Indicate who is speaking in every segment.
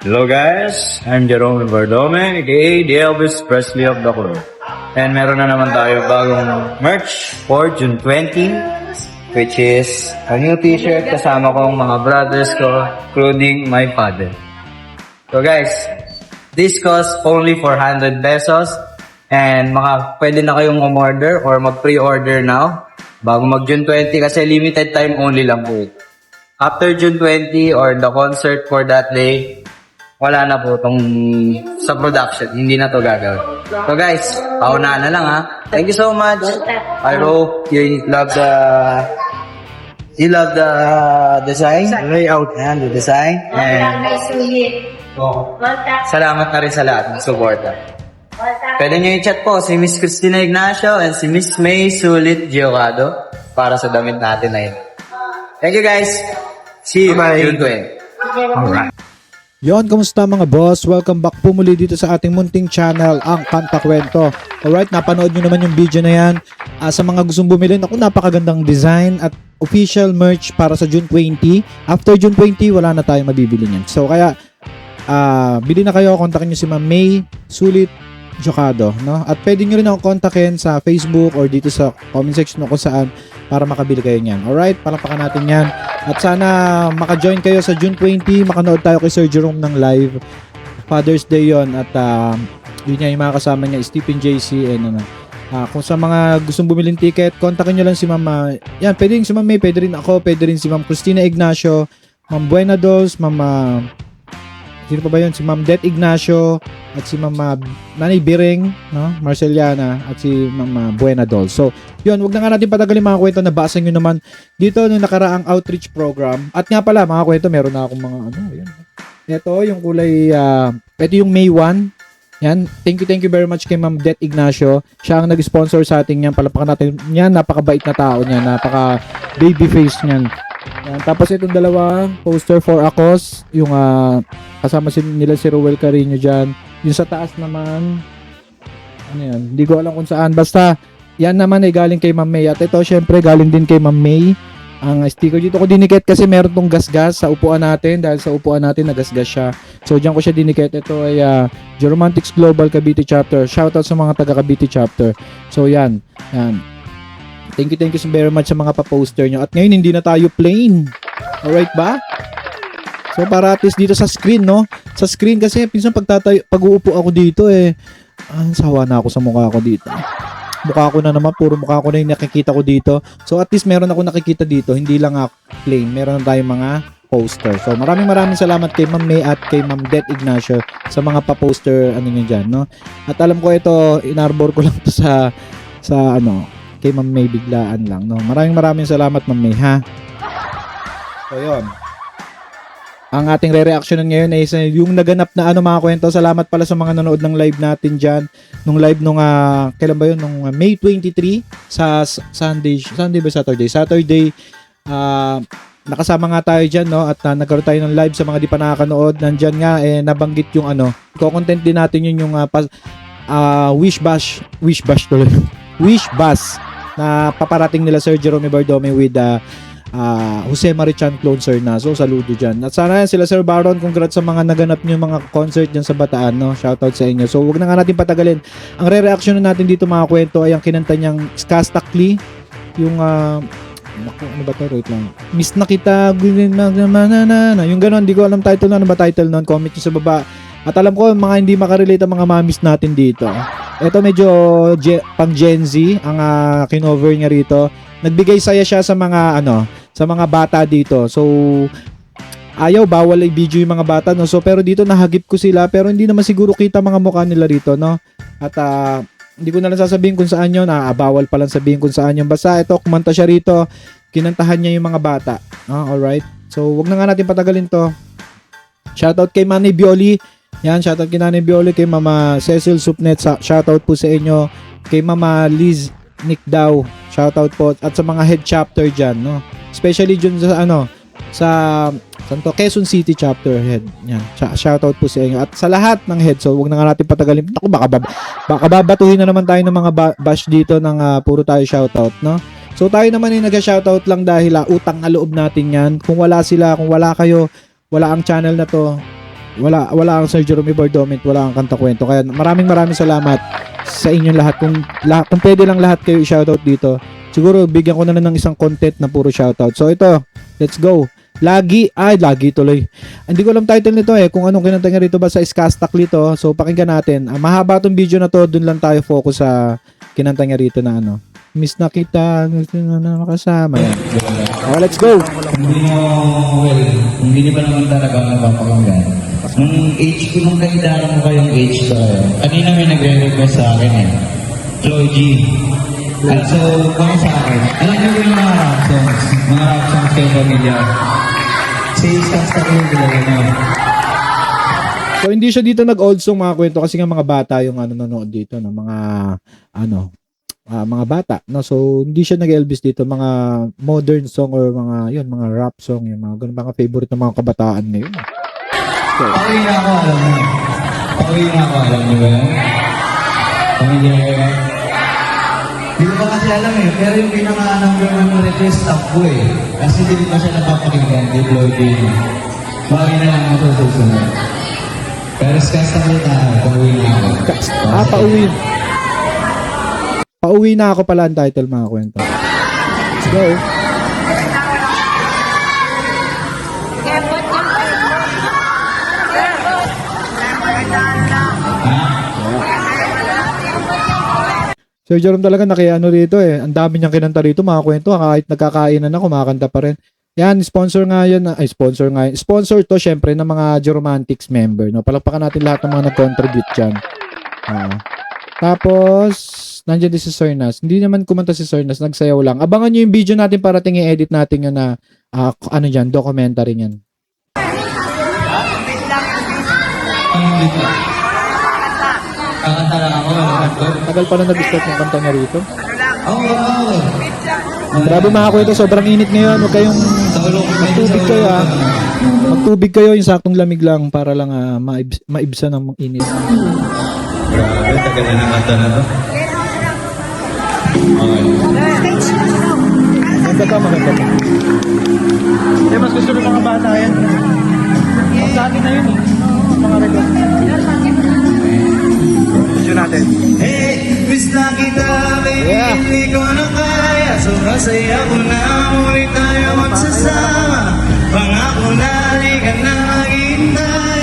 Speaker 1: Hello guys, I'm Jerome Bardome, aka the Elvis Presley of the Crew. And meron na naman tayo bagong merch for June 20, which is a new t-shirt kasama kong mga brothers ko, including my father. So guys, this costs only 400 pesos and pwede na kayong umorder or mag-pre-order now bago mag June 20 kasi limited time only lang po. After June 20 or the concert for that day, wala na po tong sa production. Hindi na to gagawin. So guys, paunahan na lang ha. Thank you so much. I hope you love the design, layout, and the design. And salamat na rin sa lahat ng suporta. Pwede nyo i-chat po si Miss Cristina Ignacio and si Miss May Sulit Giocado para sa damit natin na yun. Thank you guys. See you June 20. Alright.
Speaker 2: Yon, kamusta mga boss? Welcome back po muli dito sa ating munting channel, ang Kanta Kwento. Alright, napanood nyo naman yung video na yan. Sa mga gustong bumili, napakagandang design at official merch para sa June 20. After June 20, wala na tayong mabibili niyan. So kaya, bili na kayo, kontakin nyo si Ma'am May Sulit Giocado, no? At pwede nyo rin ako kontakin sa Facebook or dito sa comment section kung saan para makabili kayo niyan. Alright, palakpakan natin yan. At sana maka-join kayo sa June 20, makanood tayo kay Sir Jerome ng live. Father's Day yon at yun niya yung mga kasama niya, Stephen JC and kung sa mga gustong bumiling ticket, kontakin nyo lang si Ma'am, yan, pwede rin si Ma'am May, pwede rin ako, pwede rin si Ma'am Cristina Ignacio, Ma'am Buena Dolls, sino pa ba yun? Si Ma'am Det Ignacio at si Ma'am Nanay Biring, no? Marceliana at si Ma'am Buena Doll. So, yun, wag na nga natin patagalin mga kwento, nabasa nyo naman dito nung nakaraang outreach program. At nga pala, mga kwento, meron na akong mga yun. Ito, yung kulay, ito yung May 1. Yan, thank you very much kay Ma'am Det Ignacio. Siya ang nag-sponsor sa ating yan. Palapakan natin yan, napakabait na tao niya, napaka baby face niyan. Yan. Tapos itong dalawa, poster for Akos, yung kasama nila si Rowel Carino dyan. Yung sa taas naman, ano yan, hindi ko alam kung saan. Basta, yan naman ay galing kay Ma'am May. At ito, syempre, galing din kay Ma'am May. Ang sticker dito ko dinikit kasi meron tong gasgas sa upuan natin. Dahil sa upuan natin, nagasgas siya. So, dyan ko siya dinikit. Ito ay Geromantics Global Cavite Chapter. Shoutout sa mga taga Cavite Chapter. So, yan. Yan. Thank you so very much sa mga pa-poster nyo. At ngayon, hindi na tayo plain. Alright ba? So, para at least dito sa screen, no? Sa screen kasi, pinsan pag-uupo ako dito, sawa na ako sa mukha ko dito. Mukha ko na naman, puro mukha ko na yung nakikita ko dito. So, at least meron ako nakikita dito. Hindi lang ako plain. Meron na tayong mga poster. So, maraming salamat kay Ma'am May at kay Ma'am Det Ignacio sa mga pa-poster, nyo dyan, no? At alam ko ito, inarbor ko lang to sa kay Ma'am May biglaan lang, no? Maraming salamat, Ma'am May, ha? So, yun. Ang ating re-reactionan ngayon ay yung naganap na mga kwento. Salamat pala sa mga nanood ng live natin dyan. Nung live nung, kailan ba yun? Nung May 23 sa Sunday ba Saturday? Saturday, nakasama nga tayo dyan, no? At nagkaroon tayo ng live sa mga di pa nakakanood. Nandyan nga, nabanggit yung i-content din natin yun yung Wish Bus na paparating nila Sir Jerome Bardome with Jose Marichan clone Sir na. So, saludo dyan. At sana sila Sir Baron, congrats sa mga naganap nyo mga concert dyan sa Bataan, no? Shoutout sa inyo. So, wag na nga natin patagalin. Ang re-reaction natin dito mga kwento ay ang kinanta niyang Skastakli. Yung, ano ba ito? Wait lang. Miss na kita, yung gano'n, hindi ko alam title na. Ano ba title nun? Comment nyo sa baba. At alam ko, mga hindi makarelate ang mga mamis natin dito. Ito medyo pang Gen Z ang kinover niya rito. Nagbigay saya siya sa mga sa mga bata dito. So bawal i-video yung mga bata, no. So pero dito nahagip ko sila pero hindi naman siguro kita mga mukha nila rito, no. At hindi ko na lang sasabihin kung saan yun. Bawal pa lang sabihin kung saan yun. Basta ito, kumanta siya rito. Kinantahan niya yung mga bata. Alright. So wag na nga natin patagalin to. Shoutout kay Manny Bioli. Yan, shoutout kay Nanay Bioli, kay Mama Cecil Supnet, shoutout po sa inyo, kay Mama Liz Nick Daw, shoutout po, at sa mga head chapter dyan, no? Especially dyan sa Quezon City chapter head. Yan, shoutout po sa inyo. At sa lahat ng head, so wag na nga natin patagalin. Naku, baka babatuhin na naman tayo ng mga bash dito ng puro tayo shoutout, no? So tayo naman ay nag-shoutout lang dahil utang na loob natin yan. Kung wala sila, kung wala kayo, wala ang channel na to, wala ang Sir Jerome Bardomit, wala ang Kanta Kwento. Kaya maraming salamat sa inyong lahat. Kung pwede lang lahat kayo i-shoutout dito, siguro bigyan ko na lang ng isang content na puro shoutout. So ito, let's go. Lagi tuloy. Hindi ko alam title nito kung anong kinanta niya rito ba sa Skastakli to. So pakinggan natin. Mahaba tong video na to, dun lang tayo focus sa kinanta niya rito na ano. Miss na kita, na makasama yan. Oh, let's go.
Speaker 3: Hindi niyo pa naman talaga napapakinggan. Nung age ko, nung kailangan ko kayong age ko, kanina may nagre-request sa akin Chloe G. At so, kung sa akin, alam niyo yung mga rap songs kayo pamilya. Si Skastak yung bilagay na.
Speaker 2: So hindi siya dito nag-old song mga kwento kasi nga mga bata yung nanonood dito no, mga bata no, so hindi siya nag-Elvis dito, mga modern song or mga rap song, yung mga ganun, mga favorite ng mga kabataan ngayon. So,
Speaker 3: Pauwi na ako, alam niyo ba yan? Pamilya kayo? Hindi ko pa kasi alam pero yung pinaka-number one na request, stop ko Kasi hindi pa siya napapakinggan, deployed din. Pauwi na lang ako sa susunod. Pero Skastak na tayo, pauwi na ako.
Speaker 2: Pauwi na ako pala ang title mga kwento. Let's go. Sir Jerome talaga nakiano rito Ang dami niyang kinanta rito mga kwento. Kahit nagkakainan na, kumakanta pa rin. Yan, sponsor to syempre ng mga Jeromantics member. No? Palakpakan natin lahat ng mga nag-contribute dyan. Tapos, nandiyan din si Sir Nas. Hindi naman kumanta si Sir Nas, nagsayaw lang. Abangan nyo yung video natin para i-edit natin yun na, documentary yan.
Speaker 3: Kakanta lang ako,
Speaker 2: Tagal pa na nag-start ng kanta niya rito.
Speaker 3: Oo.
Speaker 2: Grabe mga kwento, sobrang init ngayon. Huwag kayong magtubig kayo Magtubig kayo, yung saktong lamig lang para lang maibsa ng init.
Speaker 3: Grabe, tagal na nakanta na to.
Speaker 2: Maganda ka. Mas gusto ng mga bata yan. Sa akin na yun mga record. Video natin.
Speaker 3: Hey, miss na kita, baby,
Speaker 2: Yeah.
Speaker 3: hindi ko na kaya. Sobrang saya ko na, muli tayo magsasama. Pangako na, di ka na maghihintay.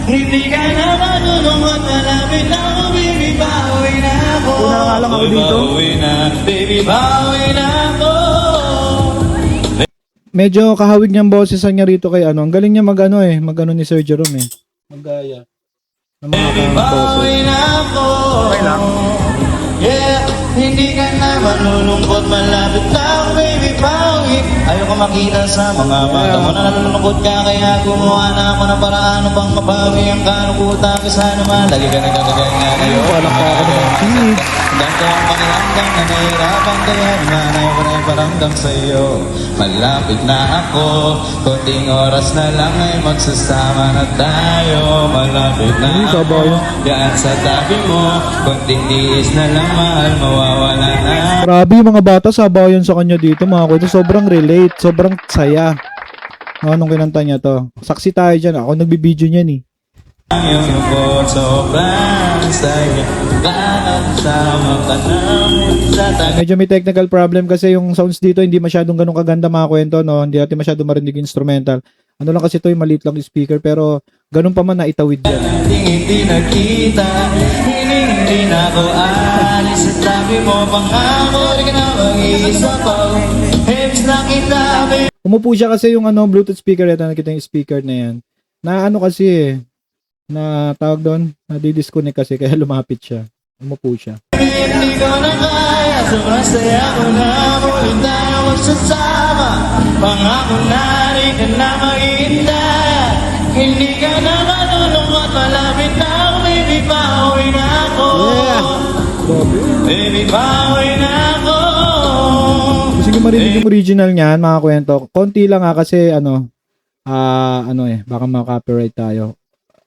Speaker 3: Hindi ka na matulungan, malapit na ako, baby, bawi na ako.
Speaker 2: Una nga lang ako dito.
Speaker 3: Bawi na, baby, bawi na ako.
Speaker 2: Medyo kahawig niyang boses niya rito kay Ang galing niya mag ni Sir Jerome Maggaya. Ng mga
Speaker 3: Baby,
Speaker 2: boses.
Speaker 3: bawi na ako.
Speaker 2: Okay lang.
Speaker 3: Yeah, hindi ka na malulungkot, malapit na ako, baby, bawi. Ayoko makita sa mga mata mo na nalulungkot ka, kaya gumawa na ako ng paraan upang mabawi ang kanukutan. Kasi naman, lagi ka nagkakaganyan. Ayoko
Speaker 2: Walang ka ako ng sinig.
Speaker 3: Ganto ang pakiramdam na nahihirapan, kaya naman ayoko na iparamdam sa'yo. Malapit na ako, konting oras na lang ay magsasama na tayo. Malapit na ako, yan sa tabi mo, konting tiis na lang, mahal, mawawala na.
Speaker 2: Grabe yung mga bata, sabayan sa kanya dito mga kwento. Sobrang relate, sobrang saya. Anong kinanta niya to? Saksi tayo dyan. Ako nagbibideo niyan
Speaker 3: Ang iyong lungkot, sobrang saya. Lahat sama ka namin sa tabi.
Speaker 2: Medyo may technical problem kasi yung sounds dito hindi masyadong ganun kaganda mga kwento, no? Hindi natin masyadong marinig yung instrumental. Ano lang kasi ito, yung maliit lang yung speaker, pero ganun pa man na itawid yan.
Speaker 3: Hindi nakita, hindi na ako alis sa tabi mo. Pangako, di ka na mag-iisa pa. Hips na kita, baby.
Speaker 2: Umupo siya kasi yung Bluetooth speaker, ito nakita yung speaker na yan. Na kasi na tawag doon, na-disconnect kasi kaya lumapit siya. Umupo siya.
Speaker 3: Hindi ko na kaya, sobrang saya ko na, muli tayo magsasama. Pangako na, di ka na maghihintay. Hindi ka na matulungan, malapit na ako, baby, bawi na ako.
Speaker 2: Yeah!
Speaker 3: Baby, bawi na ako.
Speaker 2: Gusto nyo marinig yung original niyan, mga kwento. Konti lang kasi baka maka-copyright tayo.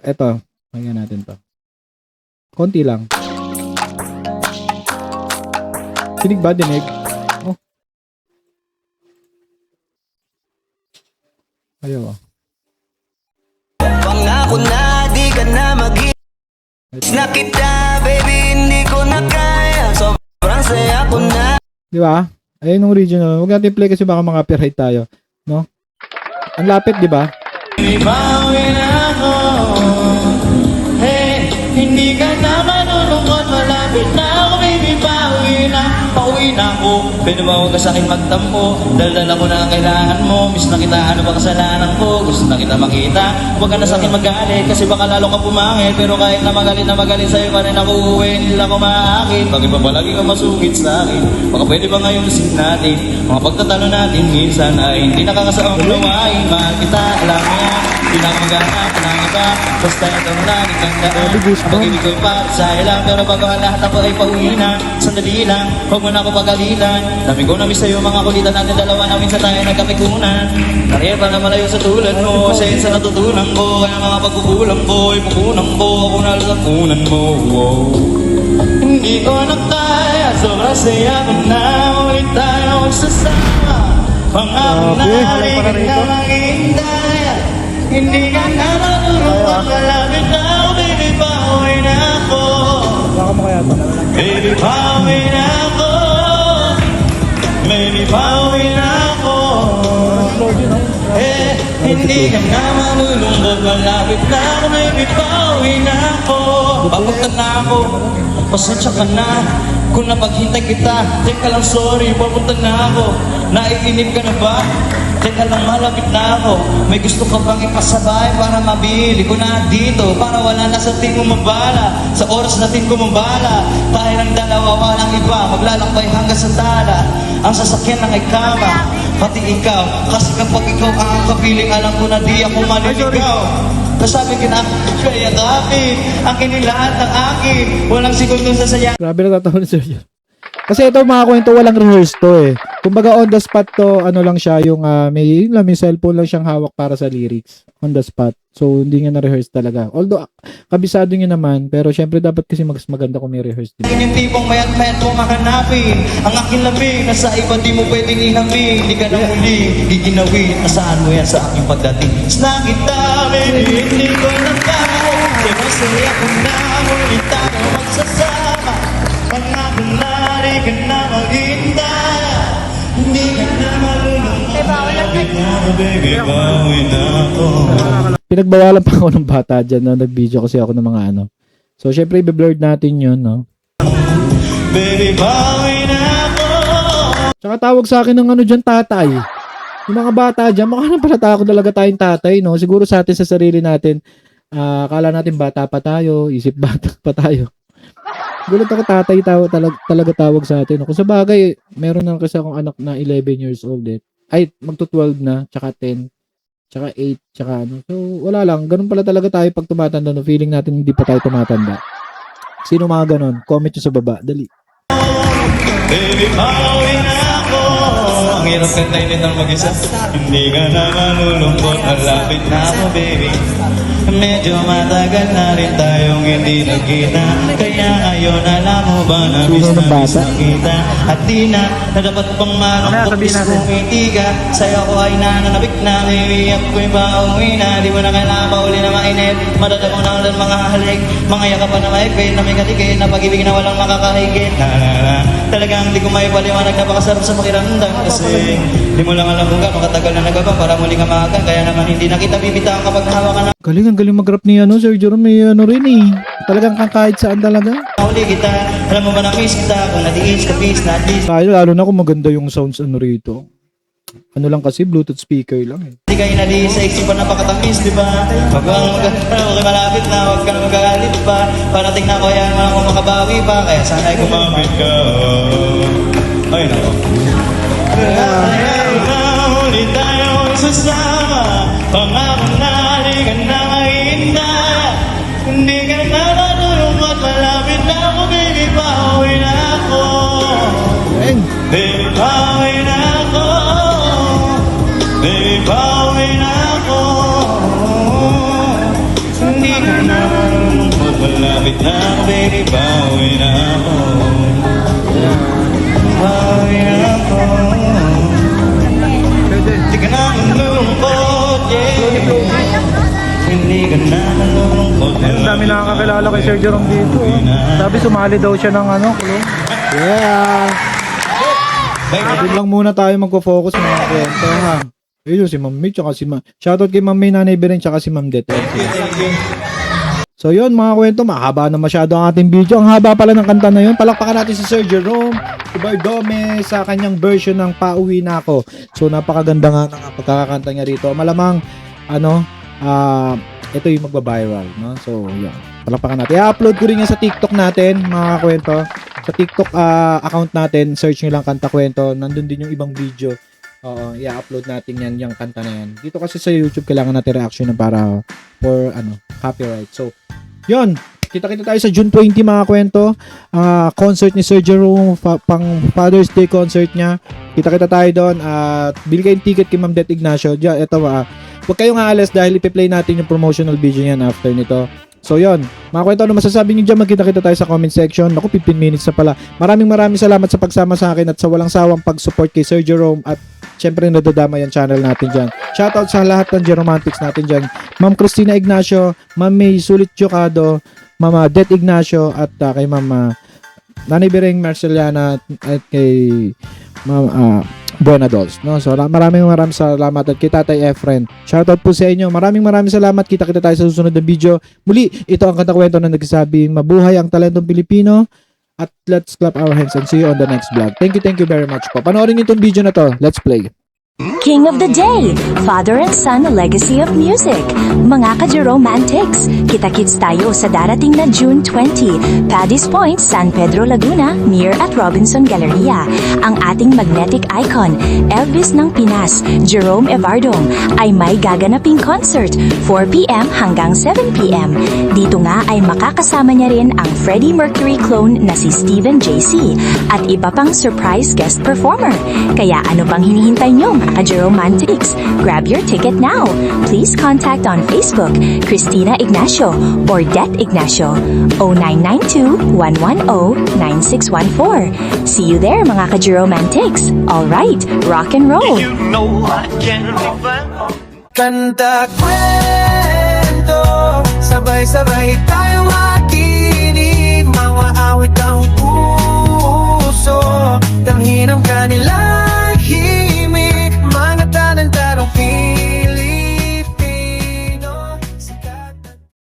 Speaker 2: Eto, pakinggan natin to. Konti lang. Sinig ba? Dinig? Oh. Ayaw ah.
Speaker 4: ko na, di ka na mag-iis na kita, baby, hindi ko na kaya. Sobrang saya ko na.
Speaker 2: Di ba? Ayun yung original. Huwag natin play kasi baka mga-copyright tayo. No? Ang lapit, di ba?
Speaker 5: Ibawin ako. Hey, hindi ka na manunungkot. Malapit na ako, baby. Pauwi na ako. Pwede ba huwag ka sa akin magtampo? Daldal ako na ang kailangan mo. Miss na kita, ano ba kasalanan ko? Gusto na kita makita. Huwag ka na sa akin magalit, kasi baka lalo ka pumangit. Pero kahit na magalit sa'yo pa rin ako uwi. Hindi lang ako maakit. Bakit ba palagi ka masugit sa akin? Baka pwede ba ngayon sin natin? Mga pagtatalo natin minsan ay hindi nakakasawang gawain. Mahal kita, alam mo yan. Pinamagana, pinangita. Basta ito na, ikandaan. Ang pag-ibig ko'y para sa'yo lang. Pero bago ang lahat ako ay pauwi na. Sandali lang, huwag mo na ako pagalitan. Dami ko na miss sa'yo, mga kulitan natin dalawa na minsan tayo nagkamikunan. Kaya pa na malayo sa tulad mo, sa sa natutunan ko. Kaya mga pagkukulang ko, ay pukunan ko. Ako na lang kunan mo. Wow. Hindi ko na kaya, sobrang saya ko na. Ulit tayo magsasama. Pangako na halika na maghihintay. Hindi ka na manunungkot. Malapit na ako, baby, pauwi na ako. Baby, pauwi na ako. Baby, pauwi na ako. Eh, hindi ka na manunungkot. Malapit na ako, baby, pauwi na ako. Papunta na ako. Pasensya ka na kung napaghintay kita. Teka lang, sorry, papunta na ako. Naiinip ka na ba? Teka lang, malapit na ako. May gusto ka bang ipasabay para mabili ko na dito? Para wala na sa ating mabala. Sa oras natin kumabala. Tayo ng dalawa, walang iba. Maglalakbay hanggang sa tala. Ang sasakyan ng ay kama, pati ikaw. Kasi kapag ikaw ang kapiling, alam ko na di ako maliligaw. Kasabi ka na, kaya kapit. Akin ni lahat ng akin. Walang segundo sa saya.
Speaker 2: Grabe na tatawa ni Sir John. Kasi ito mga kwento, walang rehearse to eh. Kumbaga on the spot to, ano lang siya, yung may cellphone lang siyang hawak para sa lyrics. On the spot. So, hindi niya na-rehearse talaga. Although, kabisado niya naman, pero syempre dapat kasi mas maganda kung may rehearse din.
Speaker 5: Yung tipong mayat-mayat mo mahanapin. Ang aking lamig, nasa iba di mo pwedeng inamin. Hindi ka na muli, giginawin. Nasaan mo yan sa aking pagdating? Snack kita, baby, hindi ko na kaya. Masaya ko na, muli tayo magsasama. Pangako na, di ka na maghintay. Hindi ka na malulungkot. Malapit na ako, baby, bawi na ako.
Speaker 2: Pinagbawalan pa ako ng bata dyan, no? Nag-video kasi ako ng mga ano. So, syempre, i-blurred natin yun, no?
Speaker 5: Baby, bawi na ako.
Speaker 2: Tsaka tawag sa akin ng ano dyan, tatay. Yung mga bata dyan, mukha na pala ako talaga tayong tatay, no? Siguro sa atin, sa sarili natin, akala natin bata pa tayo, isip bata pa tayo. Gulat ako, tatay talaga tawag sa atin. Kung sa bagay, meron na kasi akong anak na 11 years old eh. Ay, magto-12 na, tsaka 10, tsaka 8, tsaka ano. So, wala lang. Ganun pala talaga tayo pag tumatanda. No? Feeling natin hindi pa tayo tumatanda. Sino mga ganun? Comment nyo sa baba. Dali.
Speaker 5: Baby, pauwi na ako. Ang hirap kantayin nitong mag-isa. Hindi ka na malulungkot. Malapit na ako, baby. Medyo matagal na rin tayong hindi nagkita. Kaya ngayon alam mo ba na miss na kita. At di na dapat pang malungkot. Miss kong itiga. Sa'yo ko ay nananabik na. Baby, ako'y pauwi na. Di mo na kailangan pa uli na mainit. Madadamo na ulan mga halik. Mga yakapan na maipit. Na may katikit. Na pag-ibig na walang makakahigit. Talagang di ko may paliwanag. Napakasarap sa pakiramdam. Kasi di mo lang alam kung gano'ng katagal na nagaba. Para muli ka maaga. Kaya naman hindi na kita bibitaw kapag hawakan na.
Speaker 2: Galing, ang galing mag-rap ni Sir Jerome. May ano rin eh. Talagang kang kahit saan talaga.
Speaker 5: Uli kita, alam mo ba na miss kita. Kung natiis ka, peace na at least.
Speaker 2: Tayo, lalo na kung maganda yung sounds ano rito. Ano lang kasi, Bluetooth speaker lang eh.
Speaker 5: Hindi kayo nali sa isipan na pakatamis, di ba? Pag ang maganda, okay malapit na, huwag ka na magagalit pa. Parating na ko yan, mga kung makabawi pa. Kaya sana ay kumapit ka. Ay, nako. Ulit tayo sasama. Pangako na, di ka na mahintay. Hindi ka na natulungan. Malapit na ako, baby, pauwi na ako. Baby, pauwi na ako. Baby, pauwi na ako. Hindi ka na malulungkot. Malapit na ako, baby, pauwi na ako. Pauwi na ako. Hindi ka na malulungkot, yeah.
Speaker 2: Ang dami nakakakilala kay Sir Jerome dito. Sabi sumali daw siya ng kulong. Yeah! Sabi lang muna tayo magpo-focus mga kwento ha. Ayun si Ma'am May tsaka si Ma'am. Shoutout kay Ma'am May, Nanay Beren tsaka si Ma'am Det. So yun mga kwento, mahaba na masyado ang ating video. Ang haba pala ng kanta na yun. Palakpakan natin si Sir Jerome, si Bardome sa kanyang version ng Pauwi Na Ako. So napakaganda nga ng pagkakakanta niya rito. Malamang ito yung magba-viral, no? So yun, palakpakan natin. I-upload ko rin yan sa TikTok natin mga kwento. Sa TikTok account natin, search nyo lang Kanta Kwento. Nandun din yung ibang video. Oo, i-upload natin yan, yung kanta na yan. Dito kasi sa YouTube, kailangan natin reaction na para for copyright. So, yun. Kita-kita tayo sa June 20 mga kwento. Concert ni Sir Jerome, pang Father's Day concert niya. Kita-kita tayo doon. Bili kayong ticket kay Ma'am Det Ignacio. Ito, huwag kayong aalis dahil ipi-play natin yung promotional video niyan after nito. So yon, mga kwento, ano masasabi niyo dyan? Magkita-kita tayo sa comment section. Naku, 15 minutes na pala. Maraming salamat sa pagsama sa akin at sa walang sawang pag-support kay Sir Jerome at syempre nadadama yung channel natin dyan. Shoutout sa lahat ng Jeromantics natin dyan. Ma'am Christina Ignacio, Ma'am May Sulit Chocado, Ma'am Det Ignacio at kay Ma'am Nanay Bereng Marceliana at kay Ma'am Buena Dolls, no? So maraming salamat at kay Tatay Efren. Shoutout po sa inyo. Maraming salamat. Kita-kita tayo sa susunod na video. Muli, ito ang Kanta Kwento na nagsasabing mabuhay ang talentong Pilipino at let's clap our hands and see you on the next vlog. Thank you very much po. Panoorin niyo itong video na to. Let's play.
Speaker 6: King of the Day, Father and Son Legacy of Music. Mga ka-Jeromantics, kita-kits tayo sa darating na June 20, Paddy's Point, San Pedro, Laguna, near at Robinson Galleria. Ang ating magnetic icon, Elvis ng Pinas, Jerome Evardong, ay may gaganaping concert, 4 p.m. hanggang 7 p.m. Dito nga ay makakasama niya rin ang Freddie Mercury clone na si Steven JC at iba pang surprise guest performer. Kaya ano pang hinihintay nyo? Ka-Jeromantics, grab your ticket now. Please contact on Facebook, Christina Ignacio or Det Ignacio, 0992-110-9614. See you there mga ka-Jeromantics. Alright, rock and roll!
Speaker 4: You know I can be found. Kanta kwento, sabay-sabay tayong makinig. Mga awit ang puso, tanghin ang kanila.